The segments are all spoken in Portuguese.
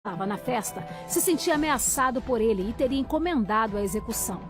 estava na festa se sentia ameaçado por ele e teria encomendado a execução.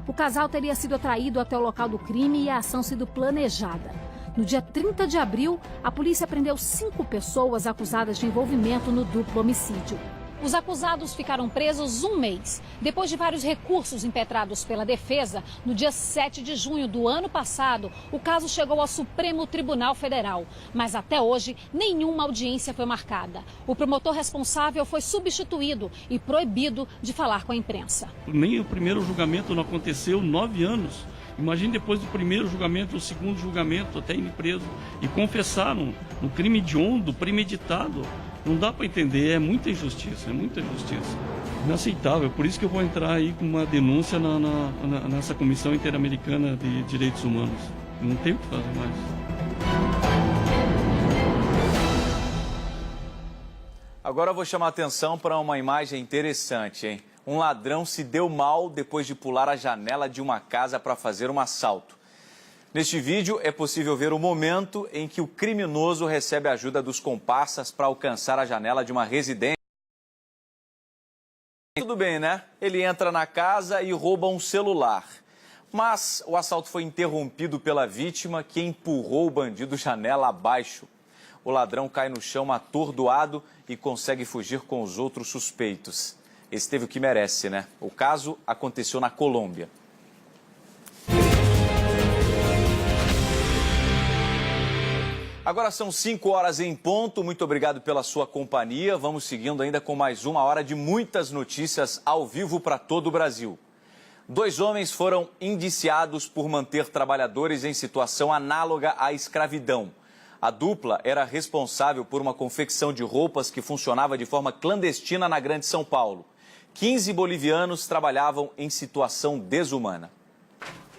O casal teria sido atraído até o local do crime e a ação sido planejada. No dia 30 de abril, a polícia prendeu 5 pessoas acusadas de envolvimento no duplo homicídio. Os acusados ficaram presos um mês. Depois de vários recursos impetrados pela defesa, no dia 7 de junho do ano passado, o caso chegou ao Supremo Tribunal Federal. Mas até hoje, nenhuma audiência foi marcada. O promotor responsável foi substituído e proibido de falar com a imprensa. Nem o primeiro julgamento não aconteceu, 9 anos. Imagine depois do primeiro julgamento, o segundo julgamento, até ir preso. E confessaram no crime hediondo, premeditado. Não dá para entender, é muita injustiça, é muita injustiça. Inaceitável, por isso que eu vou entrar aí com uma denúncia nessa Comissão Interamericana de Direitos Humanos. Não tem o que fazer mais. Agora eu vou chamar a atenção para uma imagem interessante, hein? Um ladrão se deu mal depois de pular a janela de uma casa para fazer um assalto. Neste vídeo é possível ver o momento em que o criminoso recebe a ajuda dos comparsas para alcançar a janela de uma residência. Tudo bem, né? Ele entra na casa e rouba um celular. Mas o assalto foi interrompido pela vítima, que empurrou o bandido janela abaixo. O ladrão cai no chão atordoado e consegue fugir com os outros suspeitos. Esse teve o que merece, né? O caso aconteceu na Colômbia. Agora são 5 horas em ponto. Muito obrigado pela sua companhia. Vamos seguindo ainda com mais uma hora de muitas notícias ao vivo para todo o Brasil. 2 homens foram indiciados por manter trabalhadores em situação análoga à escravidão. A dupla era responsável por uma confecção de roupas que funcionava de forma clandestina na Grande São Paulo. 15 bolivianos trabalhavam em situação desumana.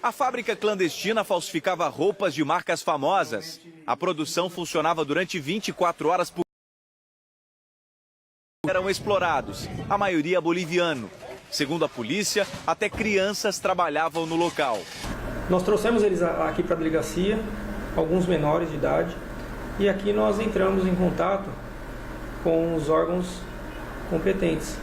A fábrica clandestina falsificava roupas de marcas famosas. A produção funcionava durante 24 horas por dia. Eram explorados, a maioria boliviano. Segundo a polícia, até crianças trabalhavam no local. Nós trouxemos eles aqui para a delegacia, alguns menores de idade, e aqui nós entramos em contato com os órgãos competentes,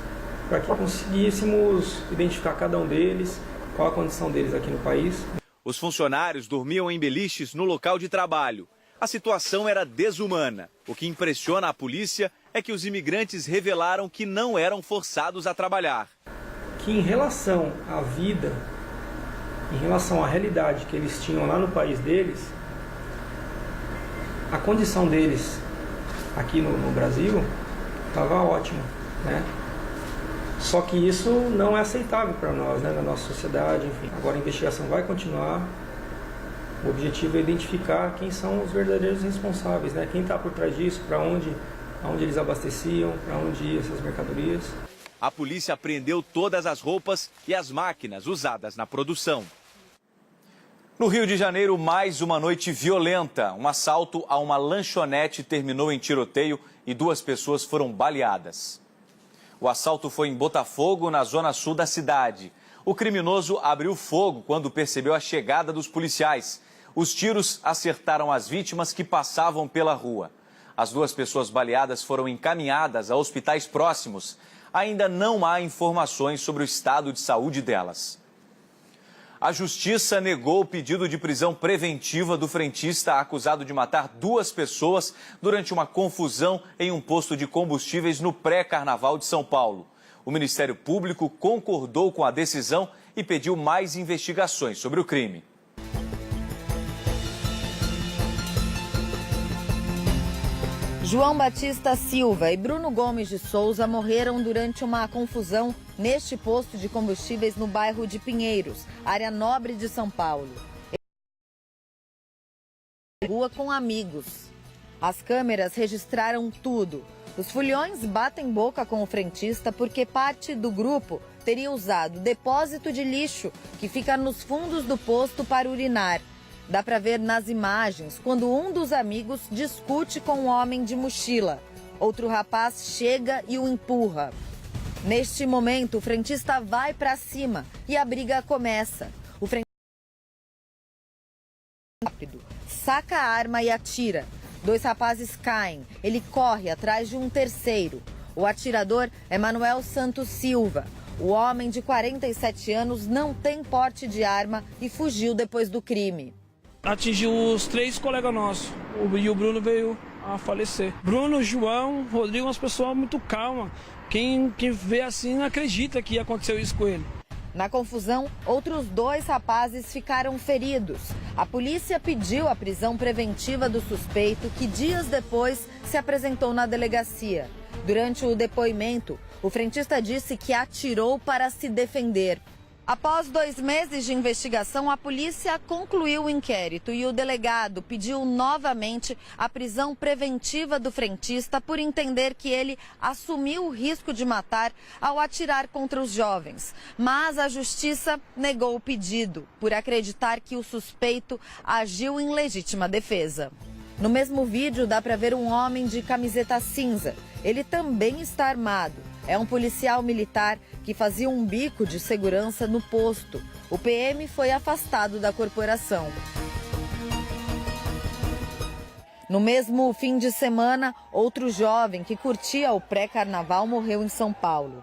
para que conseguíssemos identificar cada um deles, qual a condição deles aqui no país. Os funcionários dormiam em beliches no local de trabalho. A situação era desumana. O que impressiona a polícia é que os imigrantes revelaram que não eram forçados a trabalhar. Que em relação à vida, em relação à realidade que eles tinham lá no país deles, a condição deles aqui no Brasil estava ótima, né? Só que isso não é aceitável para nós, né, na nossa sociedade, enfim. Agora a investigação vai continuar. O objetivo é identificar quem são os verdadeiros responsáveis, né? Quem está por trás disso, para onde eles abasteciam, para onde iam essas mercadorias. A polícia apreendeu todas as roupas e as máquinas usadas na produção. No Rio de Janeiro, mais uma noite violenta. Um assalto a uma lanchonete terminou em tiroteio e 2 pessoas foram baleadas. O assalto foi em Botafogo, na zona sul da cidade. O criminoso abriu fogo quando percebeu a chegada dos policiais. Os tiros acertaram as vítimas que passavam pela rua. As 2 pessoas baleadas foram encaminhadas a hospitais próximos. Ainda não há informações sobre o estado de saúde delas. A Justiça negou o pedido de prisão preventiva do frentista acusado de matar 2 pessoas durante uma confusão em um posto de combustíveis no pré-carnaval de São Paulo. O Ministério Público concordou com a decisão e pediu mais investigações sobre o crime. João Batista Silva e Bruno Gomes de Souza morreram durante uma confusão neste posto de combustíveis no bairro de Pinheiros, área nobre de São Paulo. Rua com amigos. As câmeras registraram tudo. Os foliões batem boca com o frentista porque parte do grupo teria usado depósito de lixo que fica nos fundos do posto para urinar. Dá para ver nas imagens quando um dos amigos discute com um homem de mochila. Outro rapaz chega e o empurra. Neste momento, o frentista vai para cima e a briga começa. O frentista rápido, saca a arma e atira. 2 rapazes caem. Ele corre atrás de um terceiro. O atirador é Manuel Santos Silva. O homem de 47 anos não tem porte de arma e fugiu depois do crime. Atingiu os 3 colegas nossos e o Bruno veio a falecer. Bruno, João, Rodrigo, umas pessoas muito calmas. Quem vê assim não acredita que aconteceu isso com ele. Na confusão, outros 2 rapazes ficaram feridos. A polícia pediu a prisão preventiva do suspeito, que dias depois se apresentou na delegacia. Durante o depoimento, o frentista disse que atirou para se defender. Após 2 meses de investigação, a polícia concluiu o inquérito e o delegado pediu novamente a prisão preventiva do frentista por entender que ele assumiu o risco de matar ao atirar contra os jovens. Mas a justiça negou o pedido por acreditar que o suspeito agiu em legítima defesa. No mesmo vídeo dá para ver um homem de camiseta cinza. Ele também está armado. É um policial militar que fazia um bico de segurança no posto. O PM foi afastado da corporação. No mesmo fim de semana, outro jovem que curtia o pré-carnaval morreu em São Paulo.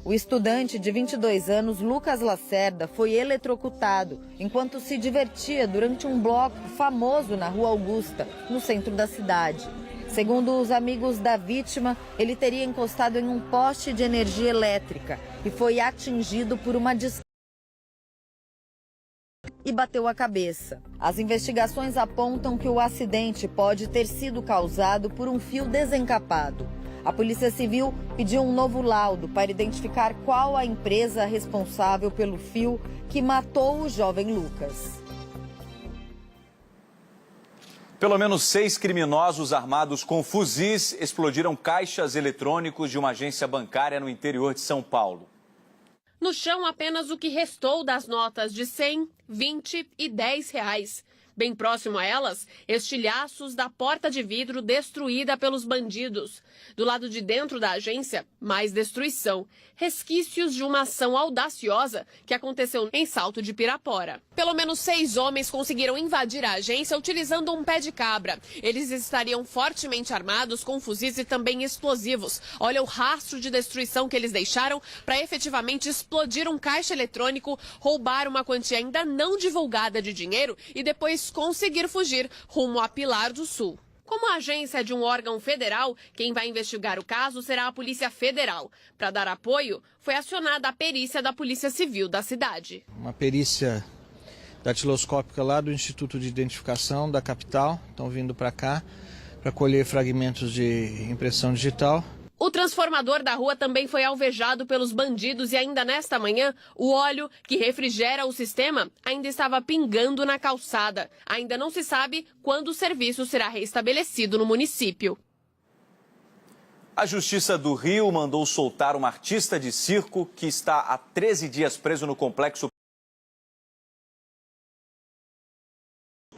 O estudante de 22 anos, Lucas Lacerda, foi eletrocutado enquanto se divertia durante um bloco famoso na Rua Augusta, no centro da cidade. Segundo os amigos da vítima, ele teria encostado em um poste de energia elétrica e foi atingido por uma descarga e bateu a cabeça. As investigações apontam que o acidente pode ter sido causado por um fio desencapado. A Polícia Civil pediu um novo laudo para identificar qual a empresa responsável pelo fio que matou o jovem Lucas. Pelo menos 6 criminosos armados com fuzis explodiram caixas eletrônicos de uma agência bancária no interior de São Paulo. No chão, apenas o que restou das notas de 100, 20 e 10 reais. Bem próximo a elas, estilhaços da porta de vidro destruída pelos bandidos. Do lado de dentro da agência, mais destruição. Resquícios de uma ação audaciosa que aconteceu em Salto de Pirapora. Pelo menos 6 homens conseguiram invadir a agência utilizando um pé de cabra. Eles estariam fortemente armados com fuzis e também explosivos. Olha o rastro de destruição que eles deixaram para efetivamente explodir um caixa eletrônico, roubar uma quantia ainda não divulgada de dinheiro e depois conseguir fugir rumo a Pilar do Sul. Como a agência é de um órgão federal, quem vai investigar o caso será a Polícia Federal. Para dar apoio, foi acionada a perícia da Polícia Civil da cidade. Uma perícia datiloscópica lá do Instituto de Identificação da capital, estão vindo para cá para colher fragmentos de impressão digital. O transformador da rua também foi alvejado pelos bandidos e ainda nesta manhã, o óleo que refrigera o sistema ainda estava pingando na calçada. Ainda não se sabe quando o serviço será reestabelecido no município. A Justiça do Rio mandou soltar uma artista de circo que está há 13 dias preso no complexo.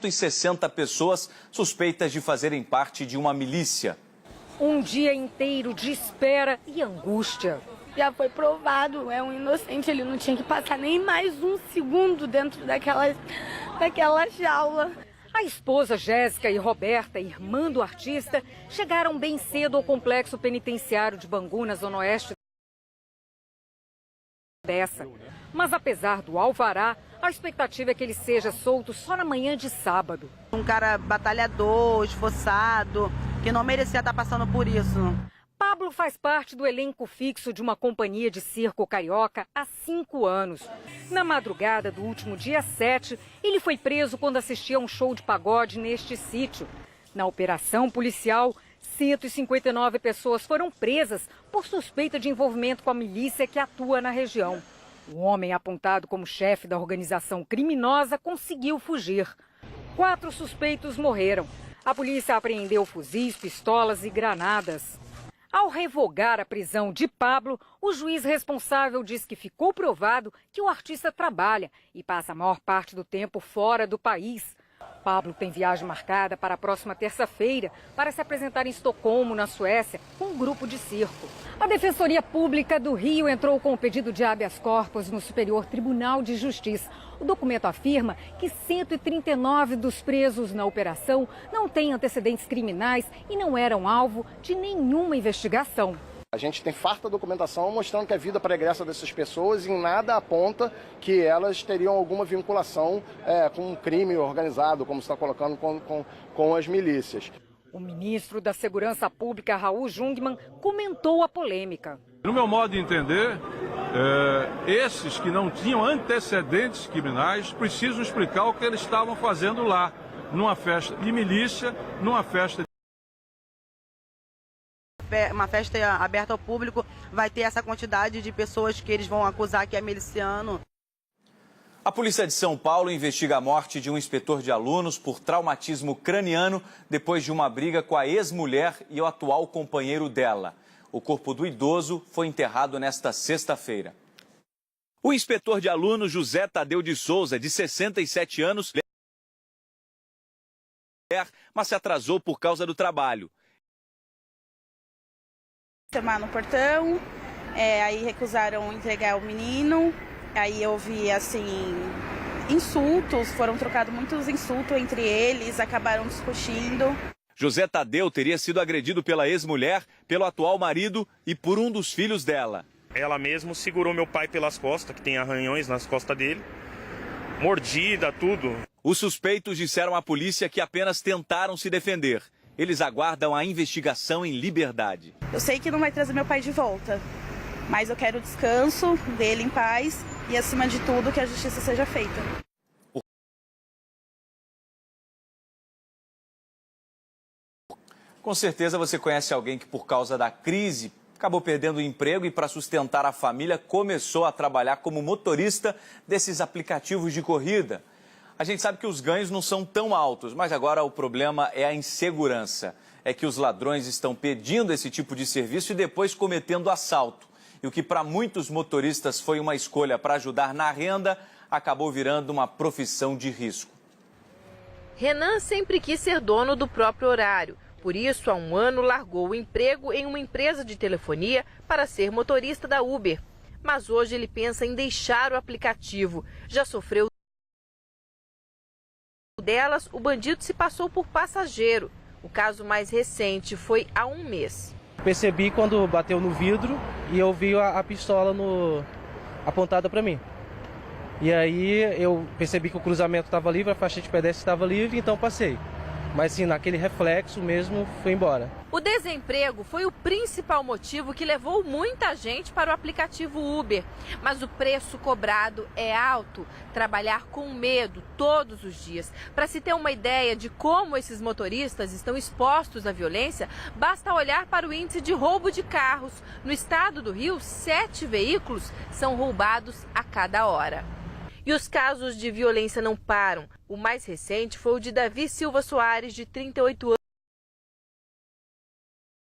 E 60 pessoas suspeitas de fazerem parte de uma milícia. Um dia inteiro de espera e angústia. Já foi provado, é um inocente, ele não tinha que passar nem mais um segundo dentro daquela jaula. A esposa Jéssica e Roberta, irmã do artista, chegaram bem cedo ao complexo penitenciário de Bangu, na zona oeste dessa. Mas apesar do alvará, a expectativa é que ele seja solto só na manhã de sábado. Um cara batalhador, esforçado, que não merecia estar passando por isso. Pablo faz parte do elenco fixo de uma companhia de circo carioca há 5 anos. Na madrugada do último dia 7, ele foi preso quando assistia a um show de pagode neste sítio. Na operação policial, 159 pessoas foram presas por suspeita de envolvimento com a milícia que atua na região. O homem apontado como chefe da organização criminosa conseguiu fugir. 4 suspeitos morreram. A polícia apreendeu fuzis, pistolas e granadas. Ao revogar a prisão de Pablo, o juiz responsável diz que ficou provado que o artista trabalha e passa a maior parte do tempo fora do país. Pablo tem viagem marcada para a próxima terça-feira para se apresentar em Estocolmo, na Suécia, com um grupo de circo. A Defensoria Pública do Rio entrou com o pedido de habeas corpus no Superior Tribunal de Justiça. O documento afirma que 139 dos presos na operação não têm antecedentes criminais e não eram alvo de nenhuma investigação. A gente tem farta documentação mostrando que a vida pregressa dessas pessoas em nada aponta que elas teriam alguma vinculação com um crime organizado, como está colocando com as milícias. O ministro da Segurança Pública, Raul Jungmann, comentou a polêmica. No meu modo de entender, esses que não tinham antecedentes criminais precisam explicar o que eles estavam fazendo lá, numa festa de milícia, numa festa uma festa aberta ao público, vai ter essa quantidade de pessoas que eles vão acusar que é miliciano. A polícia de São Paulo investiga a morte de um inspetor de alunos por traumatismo craniano depois de uma briga com a ex-mulher e o atual companheiro dela. O corpo do idoso foi enterrado nesta sexta-feira. O inspetor de alunos José Tadeu de Souza, de 67 anos, mas se atrasou por causa do trabalho. Chamar no portão, aí recusaram entregar o menino, aí eu vi, assim, insultos, foram trocados muitos insultos entre eles, acabaram discutindo. José Tadeu teria sido agredido pela ex-mulher, pelo atual marido e por um dos filhos dela. Ela mesmo segurou meu pai pelas costas, que tem arranhões nas costas dele, mordida, tudo. Os suspeitos disseram à polícia que apenas tentaram se defender. Eles aguardam a investigação em liberdade. Eu sei que não vai trazer meu pai de volta, mas eu quero o descanso dele em paz e, acima de tudo, que a justiça seja feita. Com certeza você conhece alguém que, por causa da crise, acabou perdendo o emprego e, para sustentar a família, começou a trabalhar como motorista desses aplicativos de corrida. A gente sabe que os ganhos não são tão altos, mas agora o problema é a insegurança. É que os ladrões estão pedindo esse tipo de serviço e depois cometendo assalto. E o que para muitos motoristas foi uma escolha para ajudar na renda, acabou virando uma profissão de risco. Renan sempre quis ser dono do próprio horário. Por isso, há um ano, largou o emprego em uma empresa de telefonia para ser motorista da Uber. Mas hoje ele pensa em deixar o aplicativo. Já sofreu delas, o bandido se passou por passageiro. O caso mais recente foi há um mês. Percebi quando bateu no vidro e eu vi a pistola apontada para mim. E aí eu percebi que o cruzamento estava livre, a faixa de pedestre estava livre, então passei. Mas sim, naquele reflexo mesmo, fui embora. O desemprego foi o principal motivo que levou muita gente para o aplicativo Uber. Mas o preço cobrado é alto. Trabalhar com medo todos os dias. Para se ter uma ideia de como esses motoristas estão expostos à violência, basta olhar para o índice de roubo de carros. No estado do Rio, 7 veículos são roubados a cada hora. E os casos de violência não param. O mais recente foi o de Davi Silva Soares, de 38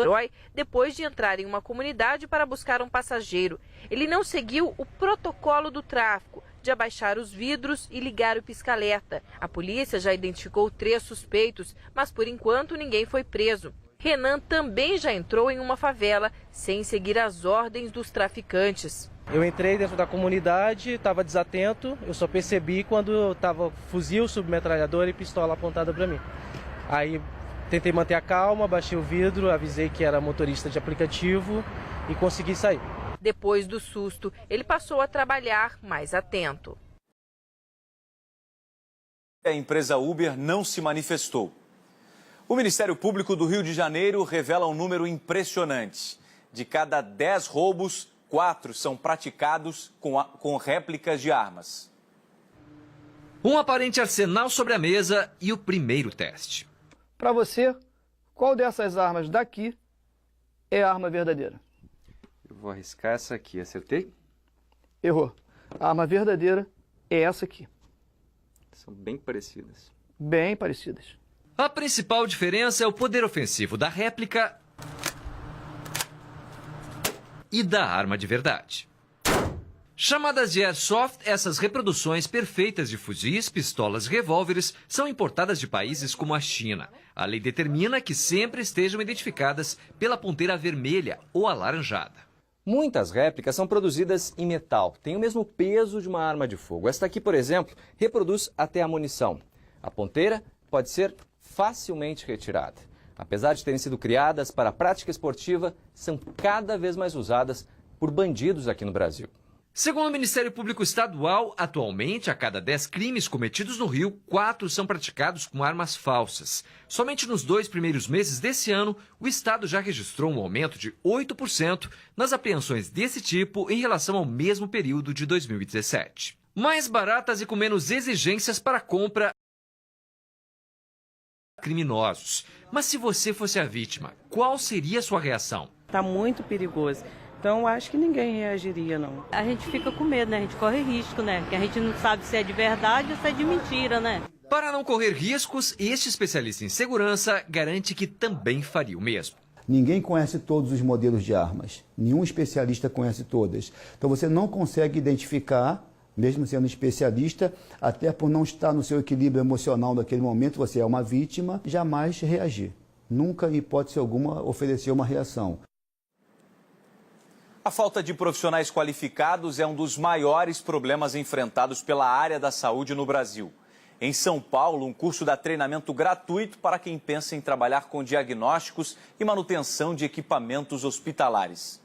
anos, depois de entrar em uma comunidade para buscar um passageiro. Ele não seguiu o protocolo do tráfico, de abaixar os vidros e ligar o pisca-alerta. A polícia já identificou 3 suspeitos, mas por enquanto ninguém foi preso. Renan também já entrou em uma favela, sem seguir as ordens dos traficantes. Eu entrei dentro da comunidade, estava desatento, eu só percebi quando estava fuzil, submetralhadora e pistola apontada para mim. Aí tentei manter a calma, baixei o vidro, avisei que era motorista de aplicativo e consegui sair. Depois do susto, ele passou a trabalhar mais atento. A empresa Uber não se manifestou. O Ministério Público do Rio de Janeiro revela um número impressionante. De cada 10 roubos, 4 são praticados com réplicas de armas. Um aparente arsenal sobre a mesa e o primeiro teste. Para você, qual dessas armas daqui é a arma verdadeira? Eu vou arriscar essa aqui, acertei? Errou. A arma verdadeira é essa aqui. São bem parecidas. Bem parecidas. A principal diferença é o poder ofensivo da réplica e da arma de verdade. Chamadas de airsoft, essas reproduções perfeitas de fuzis, pistolas e revólveres são importadas de países como a China. A lei determina que sempre estejam identificadas pela ponteira vermelha ou alaranjada. Muitas réplicas são produzidas em metal, têm o mesmo peso de uma arma de fogo. Esta aqui, por exemplo, reproduz até a munição. A ponteira pode ser facilmente retirada. Apesar de terem sido criadas para a prática esportiva, são cada vez mais usadas por bandidos aqui no Brasil. Segundo o Ministério Público Estadual, atualmente, a cada 10 crimes cometidos no Rio, 4 são praticados com armas falsas. Somente nos 2 primeiros meses desse ano, o Estado já registrou um aumento de 8% nas apreensões desse tipo em relação ao mesmo período de 2017. Mais baratas e com menos exigências para a compra criminosos. Mas se você fosse a vítima, qual seria a sua reação? Está muito perigoso. Então, acho que ninguém reagiria, não. A gente fica com medo, né? A gente corre risco, né? Porque a gente não sabe se é de verdade ou se é de mentira, né? Para não correr riscos, este especialista em segurança garante que também faria o mesmo. Ninguém conhece todos os modelos de armas. Nenhum especialista conhece todas. Então, você não consegue identificar, mesmo sendo especialista, até por não estar no seu equilíbrio emocional naquele momento, você é uma vítima, jamais reagir. Nunca, em hipótese alguma, oferecer uma reação. A falta de profissionais qualificados é um dos maiores problemas enfrentados pela área da saúde no Brasil. Em São Paulo, um curso dá treinamento gratuito para quem pensa em trabalhar com diagnósticos e manutenção de equipamentos hospitalares.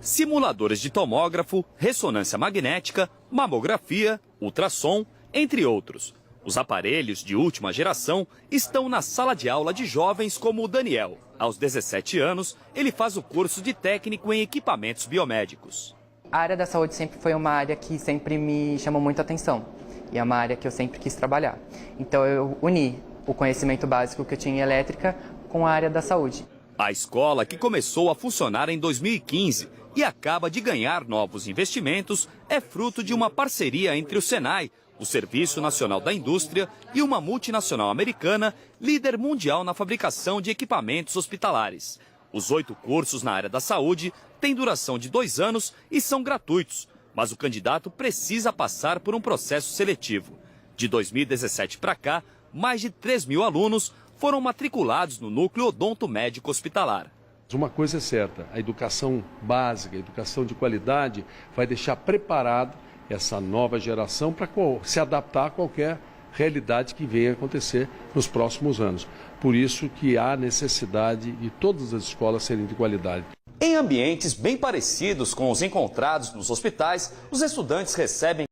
Simuladores de tomógrafo, ressonância magnética, mamografia, ultrassom, entre outros. Os aparelhos de última geração estão na sala de aula de jovens como o Daniel. Aos 17 anos, ele faz o curso de técnico em equipamentos biomédicos. A área da saúde sempre foi uma área que sempre me chamou muita atenção. E é uma área que eu sempre quis trabalhar. Então eu uni o conhecimento básico que eu tinha em elétrica com a área da saúde. A escola, que começou a funcionar em 2015 e acaba de ganhar novos investimentos, é fruto de uma parceria entre o Senai, o Serviço Nacional da Indústria, e uma multinacional americana, líder mundial na fabricação de equipamentos hospitalares. Os 8 cursos na área da saúde têm duração de 2 anos e são gratuitos, mas o candidato precisa passar por um processo seletivo. De 2017 para cá, mais de 3.000 alunos foram matriculados no Núcleo Odonto Médico Hospitalar. Uma coisa é certa, a educação básica, a educação de qualidade vai deixar preparado essa nova geração para se adaptar a qualquer realidade que venha a acontecer nos próximos anos. Por isso que há necessidade de todas as escolas serem de qualidade. Em ambientes bem parecidos com os encontrados nos hospitais, os estudantes recebem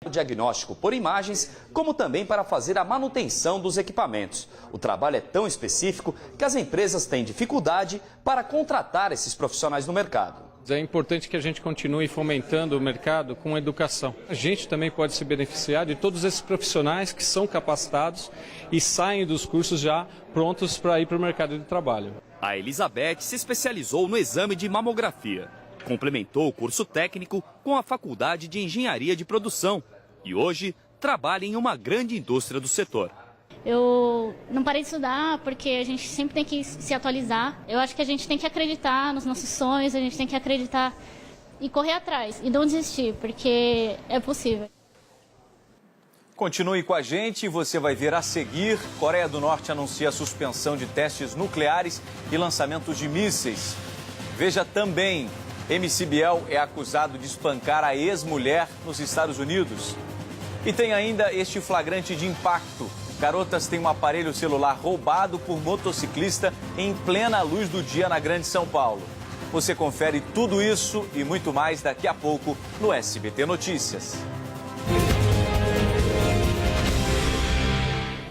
o diagnóstico por imagens, como também para fazer a manutenção dos equipamentos. O trabalho é tão específico que as empresas têm dificuldade para contratar esses profissionais no mercado. É importante que a gente continue fomentando o mercado com educação. A gente também pode se beneficiar de todos esses profissionais que são capacitados e saem dos cursos já prontos para ir para o mercado de trabalho. A Elizabeth se especializou no exame de mamografia. Complementou o curso técnico com a Faculdade de Engenharia de Produção e hoje trabalha em uma grande indústria do setor. Eu não parei de estudar porque a gente sempre tem que se atualizar. Eu acho que a gente tem que acreditar nos nossos sonhos, a gente tem que acreditar e correr atrás e não desistir, porque é possível. Continue com a gente e você vai ver a seguir. Coreia do Norte anuncia a suspensão de testes nucleares e lançamentos de mísseis. Veja também, MC Biel é acusado de espancar a ex-mulher nos Estados Unidos. E tem ainda este flagrante de impacto. Garotas têm um aparelho celular roubado por motociclista em plena luz do dia na Grande São Paulo. Você confere tudo isso e muito mais daqui a pouco no SBT Notícias.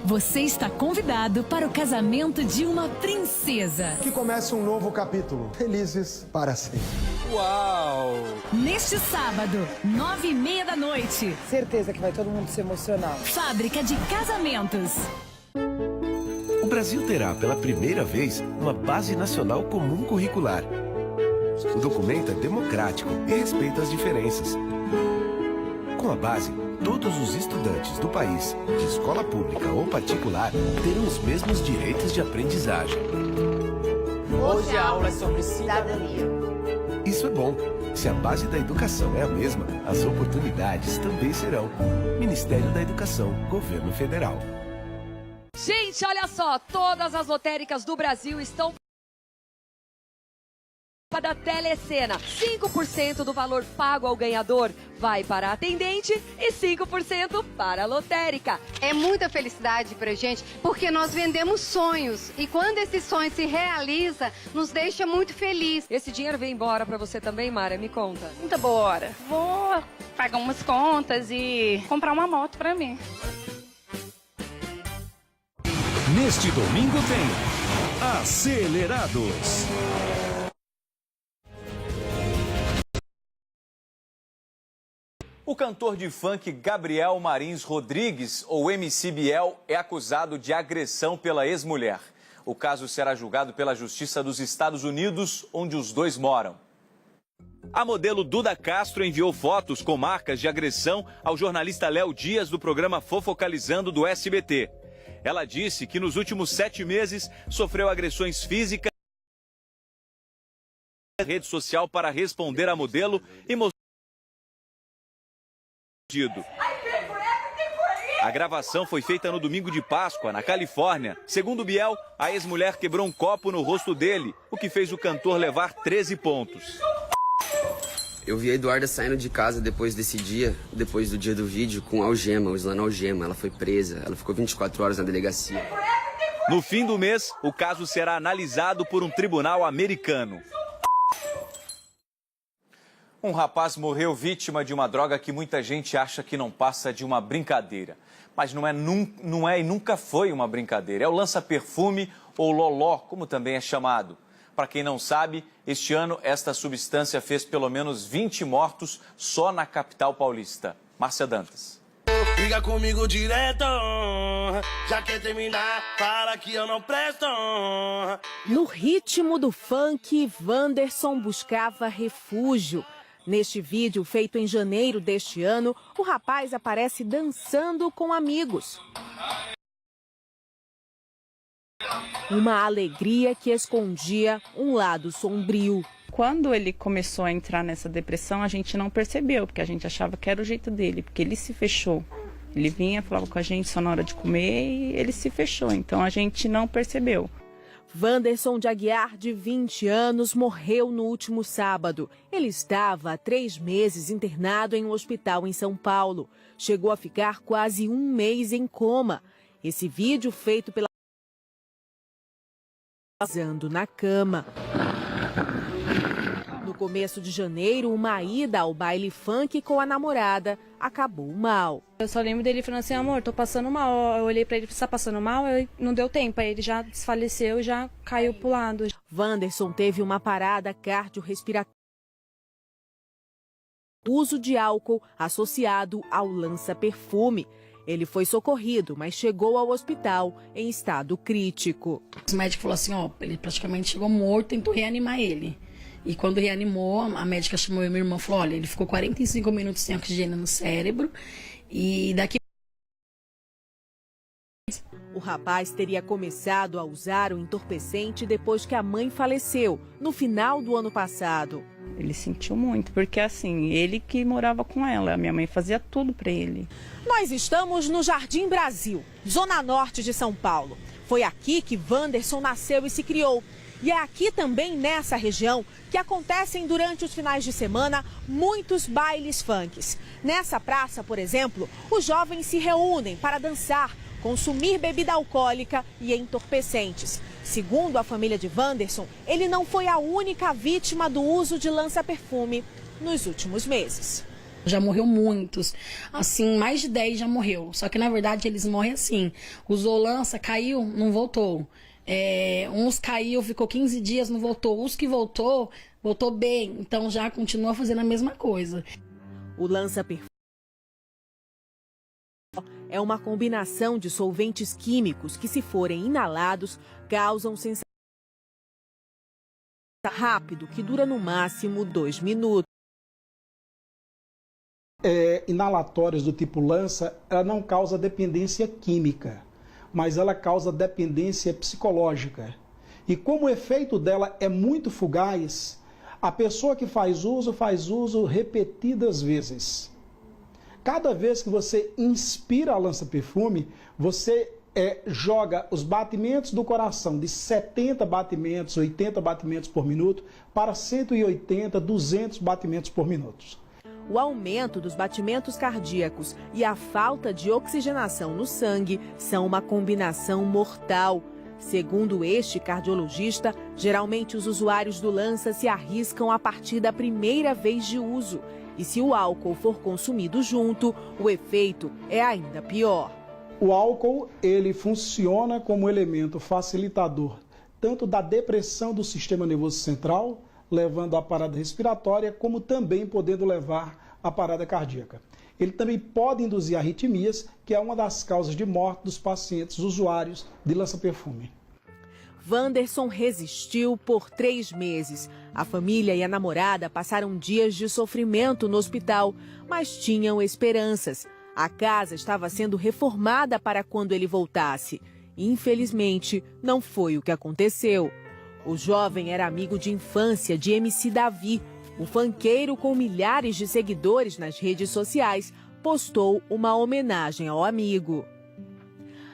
Você está convidado para o casamento de uma princesa. Que comece um novo capítulo. Felizes para sempre. Uau! Neste sábado, 9h30 da noite. Certeza que vai todo mundo se emocionar. Fábrica de Casamentos. O Brasil terá pela primeira vez uma Base Nacional Comum Curricular. O documento é democrático e respeita as diferenças. Com a base, todos os estudantes do país, de escola pública ou particular, terão os mesmos direitos de aprendizagem. Hoje a aula é sobre cidadania. Isso é bom. Se a base da educação é a mesma, as oportunidades também serão. Ministério da Educação, Governo Federal. Gente, olha só, todas as lotéricas do Brasil estão Da Telecena, 5% do valor pago ao ganhador vai para a atendente e 5% para a lotérica. É muita felicidade pra gente, porque nós vendemos sonhos e quando esse sonho se realiza, nos deixa muito feliz. Esse dinheiro vem embora para você também, Mara? Me conta. Muita boa hora. Vou pagar umas contas e comprar uma moto pra mim. Neste domingo tem Acelerados. O cantor de funk Gabriel Marins Rodrigues, ou MC Biel, é acusado de agressão pela ex-mulher. O caso será julgado pela Justiça dos Estados Unidos, onde os dois moram. A modelo Duda Castro enviou fotos com marcas de agressão ao jornalista Léo Dias do programa Fofocalizando do SBT. Ela disse que nos últimos 7 meses sofreu agressões físicas na rede social para responder a modelo e mostrar. A gravação foi feita no domingo de Páscoa, na Califórnia. Segundo Biel, a ex-mulher quebrou um copo no rosto dele, o que fez o cantor levar 13 pontos. Eu vi a Eduarda saindo de casa depois desse dia, depois do dia do vídeo, com algema, usando algema. Ela foi presa, ela ficou 24 horas na delegacia. No fim do mês, o caso será analisado por um tribunal americano. Um rapaz morreu vítima de uma droga que muita gente acha que não passa de uma brincadeira. Mas não é e nunca foi uma brincadeira. É o lança-perfume ou loló, como também é chamado. Para quem não sabe, este ano esta substância fez pelo menos 20 mortos só na capital paulista. Márcia Dantas. Liga comigo direto, já quer terminar, fala que eu não presto. No ritmo do funk, Wanderson buscava refúgio. Neste vídeo, feito em janeiro deste ano, o rapaz aparece dançando com amigos. Uma alegria que escondia um lado sombrio. Quando ele começou a entrar nessa depressão, a gente não percebeu, porque a gente achava que era o jeito dele, porque ele se fechou. Ele vinha, falava com a gente só na hora de comer e ele se fechou, então a gente não percebeu. Wanderson de Aguiar, de 20 anos, morreu no último sábado. Ele estava há 3 meses internado em um hospital em São Paulo. Chegou a ficar quase 1 mês em coma. Esse vídeo feito pela... na cama. No começo de janeiro, uma ida ao baile funk com a namorada acabou mal. Eu só lembro dele falando assim, amor, tô passando mal. Eu olhei pra ele, você tá passando mal? Não deu tempo, aí ele já desfaleceu e já caiu pro lado. Wanderson teve uma parada cardiorrespiratória. Uso de álcool associado ao lança-perfume. Ele foi socorrido, mas chegou ao hospital em estado crítico. O médico falou assim, ele praticamente chegou morto, tentou reanimar ele. E quando reanimou, a médica chamou eu e minha irmã e falou, olha, ele ficou 45 minutos sem oxigênio no cérebro e daqui... O rapaz teria começado a usar o entorpecente depois que a mãe faleceu, no final do ano passado. Ele sentiu muito, porque assim, ele que morava com ela, a minha mãe fazia tudo para ele. Nós estamos no Jardim Brasil, zona norte de São Paulo. Foi aqui que Wanderson nasceu e se criou. E é aqui também, nessa região, que acontecem durante os finais de semana muitos bailes funks. Nessa praça, por exemplo, os jovens se reúnem para dançar, consumir bebida alcoólica e entorpecentes. Segundo a família de Wanderson, ele não foi a única vítima do uso de lança-perfume nos últimos meses. Já morreu muitos, assim, mais de 10 já morreu. Só que na verdade eles morrem assim, usou lança, caiu, não voltou. Uns caiu, ficou 15 dias, não voltou. Os que voltou bem, então já continua fazendo a mesma coisa. O lança-perfume é uma combinação de solventes químicos que, se forem inalados, causam sensação rápido que dura no máximo 2 minutos. Inalatórios do tipo lança, ela não causa dependência química, mas ela causa dependência psicológica. E como o efeito dela é muito fugaz, a pessoa que faz uso repetidas vezes. Cada vez que você inspira a lança-perfume, você joga os batimentos do coração de 70 batimentos, 80 batimentos por minuto para 180, 200 batimentos por minuto. O aumento dos batimentos cardíacos e a falta de oxigenação no sangue são uma combinação mortal. Segundo este cardiologista, geralmente os usuários do Lança se arriscam a partir da primeira vez de uso. E se o álcool for consumido junto, o efeito é ainda pior. O álcool, ele funciona como elemento facilitador tanto da depressão do sistema nervoso central, levando à parada respiratória, como também podendo levar à parada cardíaca. Ele também pode induzir arritmias, que é uma das causas de morte dos pacientes usuários de lança-perfume. Wanderson resistiu por 3 meses. A família e a namorada passaram dias de sofrimento no hospital, mas tinham esperanças. A casa estava sendo reformada para quando ele voltasse. Infelizmente, não foi o que aconteceu. O jovem era amigo de infância de MC Davi. O funkeiro, com milhares de seguidores nas redes sociais, postou uma homenagem ao amigo.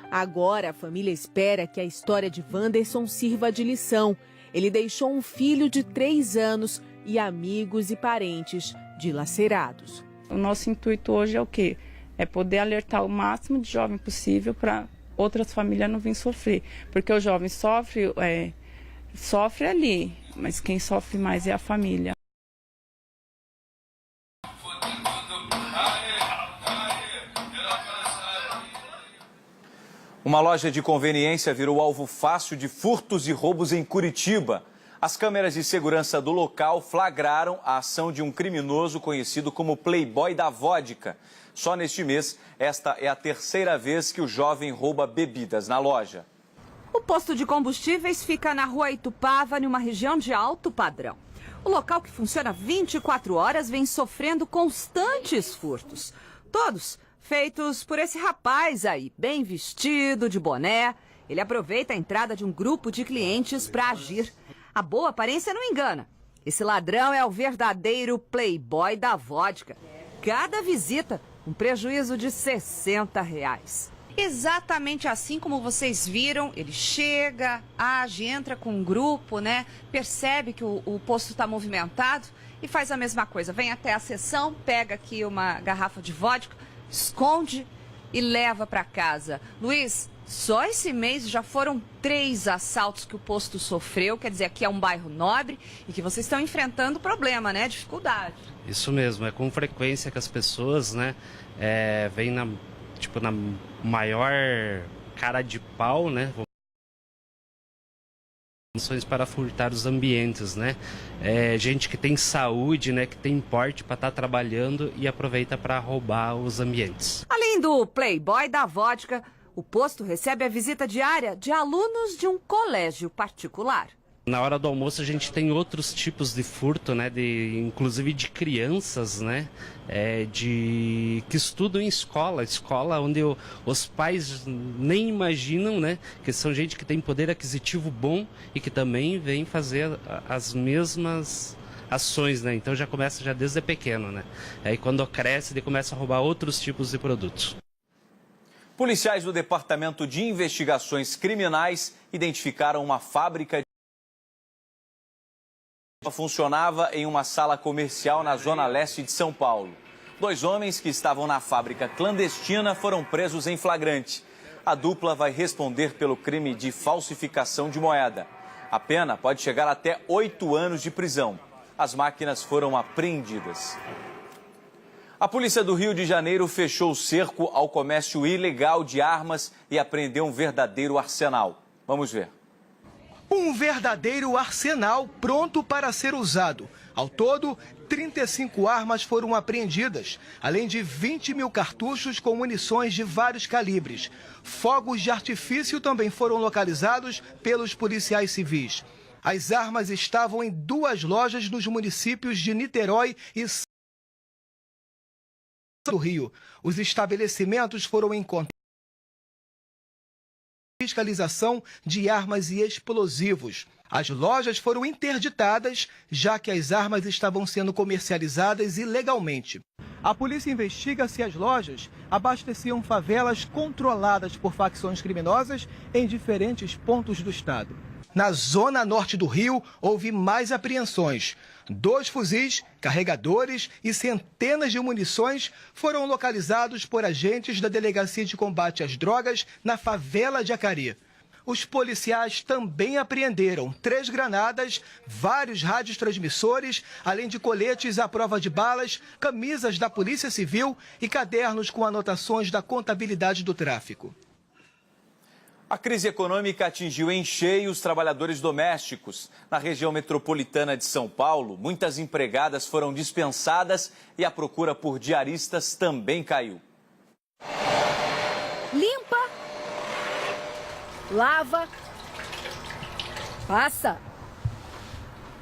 Agora, a família espera que a história de Wanderson sirva de lição. Ele deixou um filho de 3 anos e amigos e parentes dilacerados. O nosso intuito hoje é o quê? É poder alertar o máximo de jovem possível para outras famílias não virem sofrer. Porque o jovem sofre ali, mas quem sofre mais é a família. Uma loja de conveniência virou alvo fácil de furtos e roubos em Curitiba. As câmeras de segurança do local flagraram a ação de um criminoso conhecido como Playboy da Vodka. Só neste mês, esta é a 3ª vez que o jovem rouba bebidas na loja. O posto de combustíveis fica na rua Itupava, numa região de alto padrão. O local, que funciona 24 horas, vem sofrendo constantes furtos. Todos feitos por esse rapaz aí, bem vestido, de boné. Ele aproveita a entrada de um grupo de clientes para agir. A boa aparência não engana. Esse ladrão é o verdadeiro Playboy da Vodka. Cada visita, um prejuízo de R$60. Exatamente assim como vocês viram, ele chega, age, entra com um grupo, né? Percebe que o posto está movimentado e faz a mesma coisa. Vem até a seção, pega aqui uma garrafa de vodka, esconde e leva para casa. Luiz, só esse mês já foram 3 assaltos que o posto sofreu. Quer dizer, aqui é um bairro nobre e que vocês estão enfrentando problema, né? Dificuldade. Isso mesmo, é com frequência que as pessoas, né, vêm na maior cara de pau, né? Para furtar os ambientes, né? Gente que tem saúde, né? Que tem porte para estar trabalhando e aproveita para roubar os ambientes. Além do Playboy da Vodka, o posto recebe a visita diária de alunos de um colégio particular. Na hora do almoço a gente tem outros tipos de furto, né? Inclusive de crianças, né? Que estudam em escola onde os pais nem imaginam, né? Que são gente que tem poder aquisitivo bom e que também vem fazer as mesmas ações, né? Então já começa já desde pequeno, né? Aí quando cresce ele começa a roubar outros tipos de produtos. Policiais do Departamento de Investigações Criminais identificaram uma fábrica funcionava em uma sala comercial na zona leste de São Paulo. 2 homens que estavam na fábrica clandestina foram presos em flagrante. A dupla vai responder pelo crime de falsificação de moeda. A pena pode chegar até 8 anos de prisão. As máquinas foram apreendidas. A polícia do Rio de Janeiro fechou o cerco ao comércio ilegal de armas e apreendeu um verdadeiro arsenal. Vamos ver. Um verdadeiro arsenal pronto para ser usado. Ao todo, 35 armas foram apreendidas, além de 20 mil cartuchos com munições de vários calibres. Fogos de artifício também foram localizados pelos policiais civis. As armas estavam em 2 lojas nos municípios de Niterói e do Rio. Os estabelecimentos foram encontrados fiscalização de armas e explosivos. As lojas foram interditadas, já que as armas estavam sendo comercializadas ilegalmente. A polícia investiga se as lojas abasteciam favelas controladas por facções criminosas em diferentes pontos do estado. Na zona norte do Rio, houve mais apreensões. 2 fuzis, carregadores e centenas de munições foram localizados por agentes da Delegacia de Combate às Drogas na favela de Acari. Os policiais também apreenderam 3 granadas, vários rádios transmissores, além de coletes à prova de balas, camisas da Polícia Civil e cadernos com anotações da contabilidade do tráfico. A crise econômica atingiu em cheio os trabalhadores domésticos. Na região metropolitana de São Paulo, muitas empregadas foram dispensadas e a procura por diaristas também caiu. Limpa, lava, passa.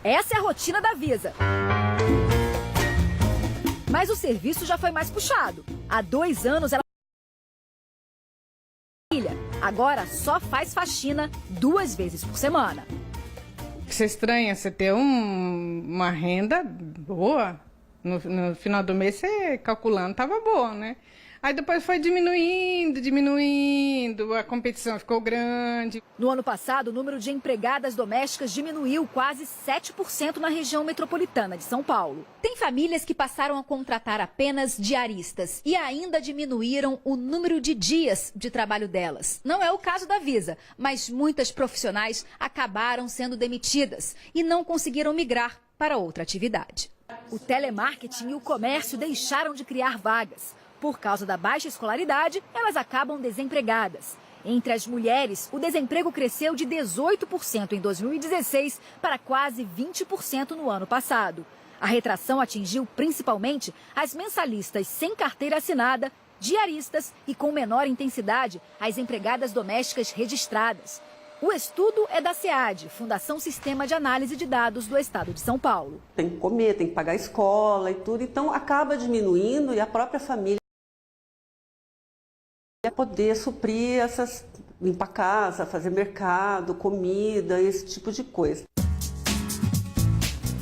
Essa é a rotina da Visa. Mas o serviço já foi mais puxado. Há 2 anos ela... Agora só faz faxina 2 vezes por semana. Você estranha você ter uma renda boa. No final do mês, você calculando, estava boa, né? Aí depois foi diminuindo, a competição ficou grande. No ano passado, o número de empregadas domésticas diminuiu quase 7% na região metropolitana de São Paulo. Tem famílias que passaram a contratar apenas diaristas e ainda diminuíram o número de dias de trabalho delas. Não é o caso da Visa, mas muitas profissionais acabaram sendo demitidas e não conseguiram migrar para outra atividade. O telemarketing e o comércio deixaram de criar vagas. Por causa da baixa escolaridade, elas acabam desempregadas. Entre as mulheres, o desemprego cresceu de 18% em 2016 para quase 20% no ano passado. A retração atingiu principalmente as mensalistas sem carteira assinada, diaristas e, com menor intensidade, as empregadas domésticas registradas. O estudo é da SEAD, Fundação Sistema de Análise de Dados do Estado de São Paulo. Tem que comer, tem que pagar a escola e tudo, então acaba diminuindo e a própria família poder suprir essas, limpar a casa, fazer mercado, comida, esse tipo de coisa.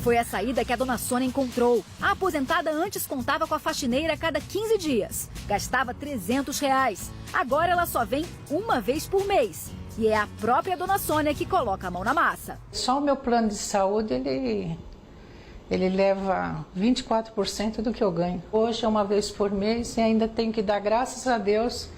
Foi a saída que a dona Sônia encontrou. A aposentada antes contava com a faxineira a cada 15 dias. Gastava R$300. Agora ela só vem 1 vez por mês. E é a própria dona Sônia que coloca a mão na massa. Só o meu plano de saúde, ele leva 24% do que eu ganho. Hoje é 1 vez por mês e ainda tenho que dar graças a Deus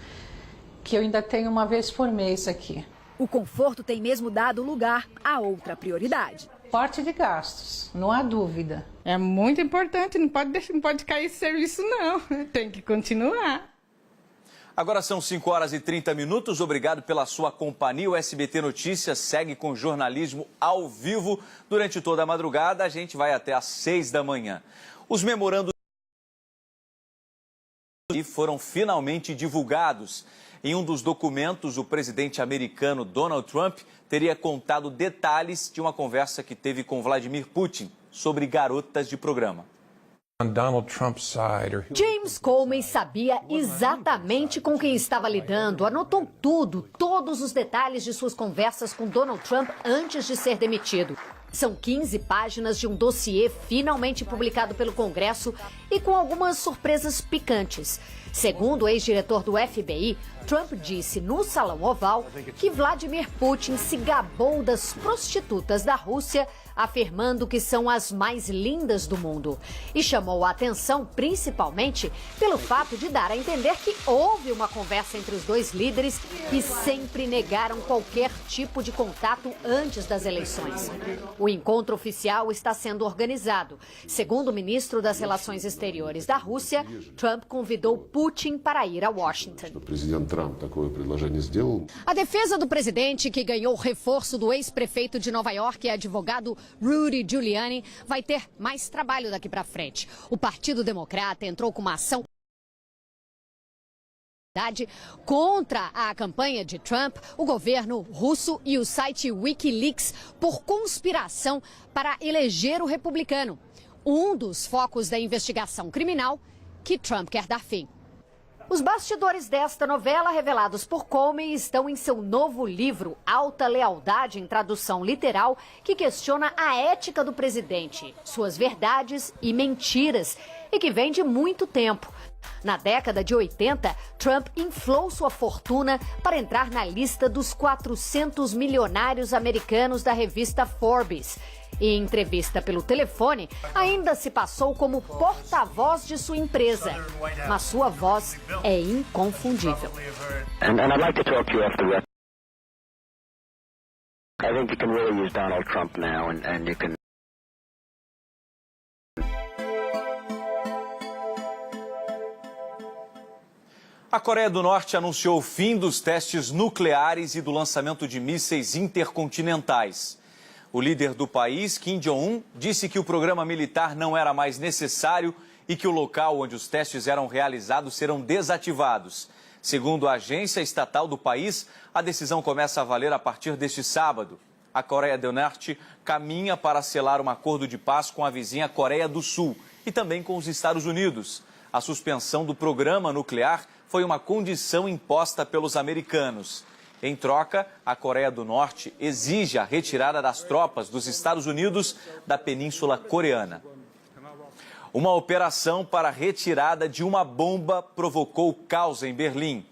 que eu ainda tenho 1 vez por mês aqui. O conforto tem mesmo dado lugar a outra prioridade. Corte de gastos, não há dúvida. É muito importante, não pode cair esse serviço não, tem que continuar. Agora são 5h30. Obrigado pela sua companhia. O SBT Notícias segue com jornalismo ao vivo durante toda a madrugada. A gente vai até às 6 da manhã. Os memorandos foram finalmente divulgados. Em um dos documentos, o presidente americano Donald Trump teria contado detalhes de uma conversa que teve com Vladimir Putin sobre garotas de programa. James Comey sabia exatamente com quem estava lidando, anotou tudo, todos os detalhes de suas conversas com Donald Trump antes de ser demitido. São 15 páginas de um dossiê finalmente publicado pelo Congresso e com algumas surpresas picantes. Segundo o ex-diretor do FBI, Trump disse no Salão Oval que Vladimir Putin se gabou das prostitutas da Rússia, afirmando que são as mais lindas do mundo. E chamou a atenção principalmente pelo fato de dar a entender que houve uma conversa entre os dois líderes que sempre negaram qualquer tipo de contato antes das eleições. O encontro oficial está sendo organizado. Segundo o ministro das Relações Exteriores da Rússia, Trump convidou Putin para ir a Washington. A defesa do presidente, que ganhou reforço do ex-prefeito de Nova York e advogado Rudy Giuliani, vai ter mais trabalho daqui para frente. O Partido Democrata entrou com uma ação contra a campanha de Trump, o governo russo e o site Wikileaks por conspiração para eleger o republicano, um dos focos da investigação criminal que Trump quer dar fim. Os bastidores desta novela, revelados por Comey, estão em seu novo livro, Alta Lealdade, em tradução literal, que questiona a ética do presidente, suas verdades e mentiras, e que vem de muito tempo. Na década de 80, Trump inflou sua fortuna para entrar na lista dos 400 milionários americanos da revista Forbes. E em entrevista pelo telefone, ainda se passou como porta-voz de sua empresa. Mas sua voz é inconfundível. I think you can really use Donald Trump now, and you can. A Coreia do Norte anunciou o fim dos testes nucleares e do lançamento de mísseis intercontinentais. O líder do país, Kim Jong-un, disse que o programa militar não era mais necessário e que o local onde os testes eram realizados serão desativados. Segundo a agência estatal do país, a decisão começa a valer a partir deste sábado. A Coreia do Norte caminha para selar um acordo de paz com a vizinha Coreia do Sul e também com os Estados Unidos. A suspensão do programa nuclear foi uma condição imposta pelos americanos. Em troca, a Coreia do Norte exige a retirada das tropas dos Estados Unidos da Península Coreana. Uma operação para a retirada de uma bomba provocou caos em Berlim.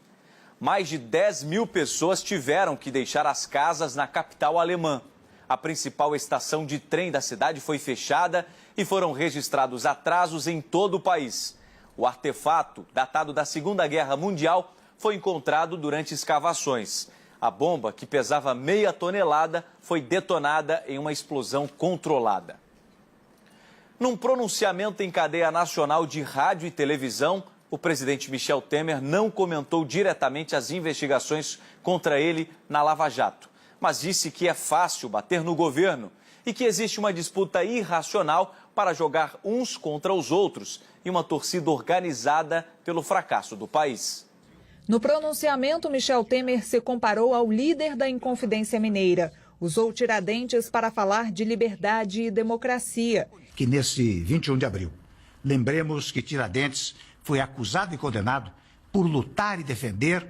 Mais de 10 mil pessoas tiveram que deixar as casas na capital alemã. A principal estação de trem da cidade foi fechada e foram registrados atrasos em todo o país. O artefato, datado da Segunda Guerra Mundial, foi encontrado durante escavações. A bomba, que pesava meia tonelada, foi detonada em uma explosão controlada. Num pronunciamento em cadeia nacional de rádio e televisão, o presidente Michel Temer não comentou diretamente as investigações contra ele na Lava Jato, mas disse que é fácil bater no governo e que existe uma disputa irracional para jogar uns contra os outros e uma torcida organizada pelo fracasso do país. No pronunciamento, Michel Temer se comparou ao líder da Inconfidência Mineira. Usou Tiradentes para falar de liberdade e democracia. Que nesse 21 de abril, lembremos que Tiradentes foi acusado e condenado por lutar e defender